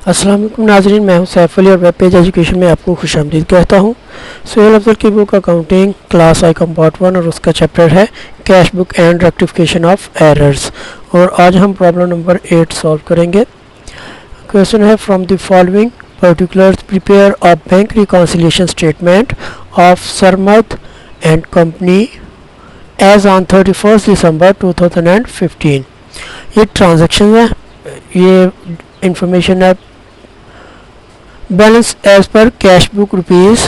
अस्सलाम वालेकुम नाज़रीन, मैं हूं सैफ अली और वेब पेज एजुकेशन में आपको खुशामदीद कहता हूं। सुहेल अफजल की book accounting class I Com part 1 और उसका चैप्टर है cash book and rectification of errors. और आज हम प्रॉब्लम नंबर 8 सॉल्व करेंगे। क्वेश्चन है from the following particulars prepare a bank reconciliation statement of Sarmad and company as on 31 December 2015। ये transaction है, ये इंफॉर्मेशन है। Balance as per cash book rupees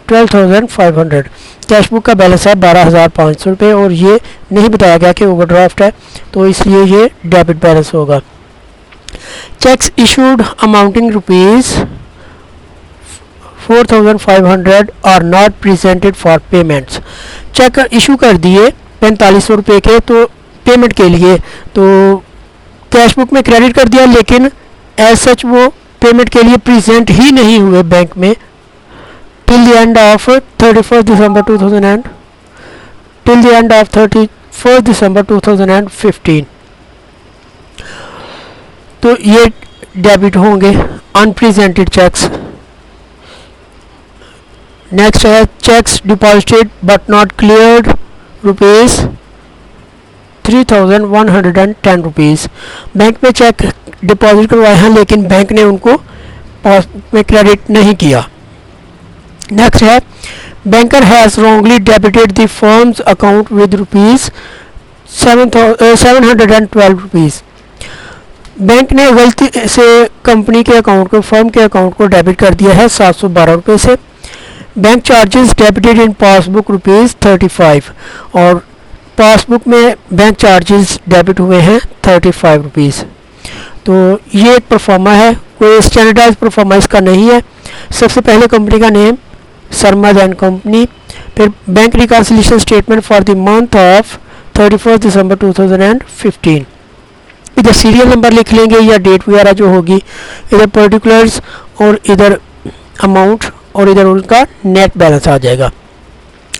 12,500। Cash book का बैलेंस है 12,500 रुपये और ये नहीं बताया गया कि ओवरड्राफ्ट है, तो इसलिए ये डेबिट बैलेंस होगा। Cheques issued amounting rupees 4,500 are not presented for payments. Cheque issue कर दिए 4500 रुपये के तो पेमेंट के लिए, तो कैश बुक में क्रेडिट कर दिया, लेकिन एज सच वो पेमेंट के लिए प्रेजेंट ही नहीं हुए बैंक में till the end of 31 December 2015। तो ये डेबिट होंगे अनप्रेजेंटेड चेक्स। नेक्स्ट है checks deposited but not cleared rupees 3,110 rupees. Bank में चेक डिपॉजिट करवाए हैं लेकिन बैंक ने उनको पासबुक में क्रेडिट नहीं किया। नेक्स्ट है banker has wrongly debited the firms account with rupees 712 rupees. Bank ने गलती से कंपनी के अकाउंट को, फर्म के अकाउंट को डेबिट कर दिया है 712 रुपये से। Bank charges debited in passbook rupees 35 और पासबुक में बैंक चार्जेस डेबिट हुए हैं 35 रुपीज़। तो ये एक परफॉर्मा है, कोई स्टैंडर्डाइज परफॉर्मा इसका नहीं है। सबसे पहले कंपनी का नेम सरमद एंड कंपनी, फिर bank reconciliation statement for the month of 31 December 2015। इधर सीरियल नंबर लिख लेंगे या डेट वगैरह जो होगी, इधर पर्टिकुलर्स और इधर अमाउंट और इधर उनका नेट बैलेंस आ जाएगा।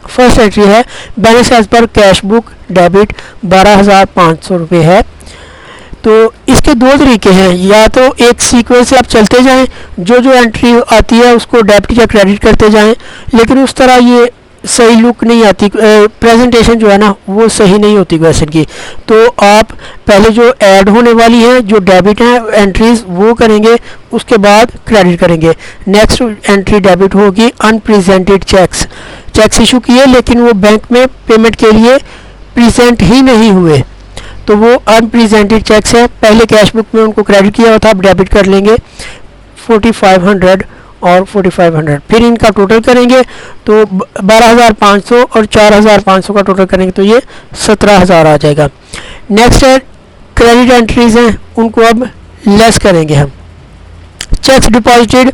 फर्स्ट एंट्री है balance as per cash book debit 12,500 रुपये है। तो इसके दो तरीके हैं, या तो एक सीक्वेंस से आप चलते जाएं, जो जो एंट्री आती है उसको डेबिट या क्रेडिट करते जाएं, लेकिन उस तरह ये सही लुक नहीं आती, प्रेजेंटेशन जो है ना वो सही नहीं होती क्वेश्चन की। तो आप पहले जो ऐड होने वाली हैं, जो डेबिट हैं एंट्रीज, वो करेंगे, उसके बाद क्रेडिट करेंगे। नेक्स्ट एंट्री डेबिट होगी अनप्रेजेंटेड चेक्स। चेक्स इशू किए लेकिन वो बैंक में पेमेंट के लिए प्रेजेंट ही नहीं हुए, तो वो अनप्रेजेंटेड चेक्स है। पहले कैश बुक में उनको क्रेडिट किया हुआ था, अब डेबिट कर लेंगे 4,500 और 4,500। फिर इनका टोटल करेंगे तो 12,500 और 4,500 का टोटल करेंगे तो ये 17,000 आ जाएगा। नेक्स्ट है क्रेडिट एंट्रीज हैं, उनको अब लेस करेंगे हम। Checks deposited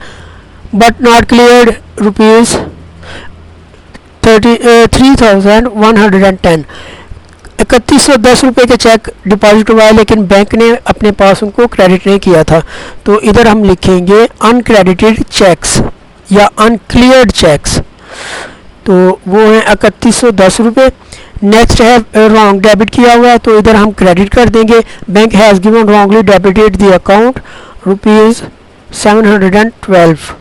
but not cleared rupees 3,110। 3110 रुपये के चेक डिपॉजिट हुआ है लेकिन बैंक ने अपने पास उनको क्रेडिट नहीं किया था, तो इधर हम लिखेंगे अनक्रेडिटेड चेक्स या अनक्लियर्ड चेक्स, तो वो हैं 3110 रुपये। नेक्स्ट है रॉन्ग डेबिट किया हुआ है, तो इधर हम क्रेडिट कर देंगे। Bank has given wrongly debited the account rupees 712।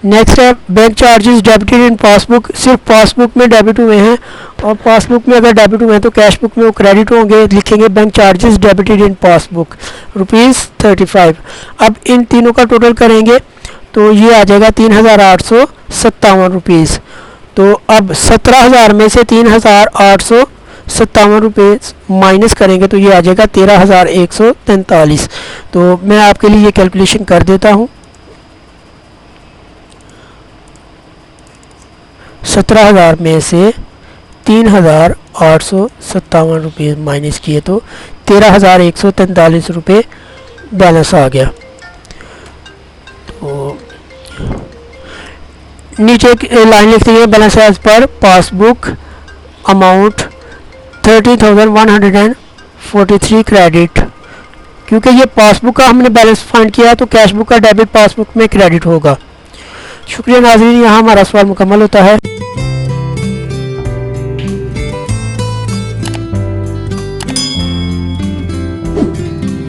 Next है bank charges debited in passbook, सिर्फ पासबुक में डेबिट हुए हैं और पासबुक में अगर डेबिट हुए हैं तो कैश बुक में वो क्रेडिट होंगे, लिखेंगे bank charges debited in passbook rupees 35। अब इन तीनों का टोटल करेंगे तो ये आ जाएगा 3,857 रुपीज़। तो अब 17,000 में से 3,857 रुपये माइनस करेंगे तो ये आ जाएगा 13,143। तो मैं आपके लिए ये कैलकुलेशन कर देता हूँ। 17,000 में से 3,857 रुपये माइनस किए तो 13,143 रुपये बैलेंस आ गया। तो नीचे एक लाइन लिख देंगे balance as per passbook amount 30,143 credit. क्योंकि ये पासबुक का हमने बैलेंस फाइंड किया तो कैश बुक का डेबिट पासबुक में क्रेडिट होगा। शुक्रिया नाज़रीन, यहाँ हमारा सवाल मुकम्मल होता है।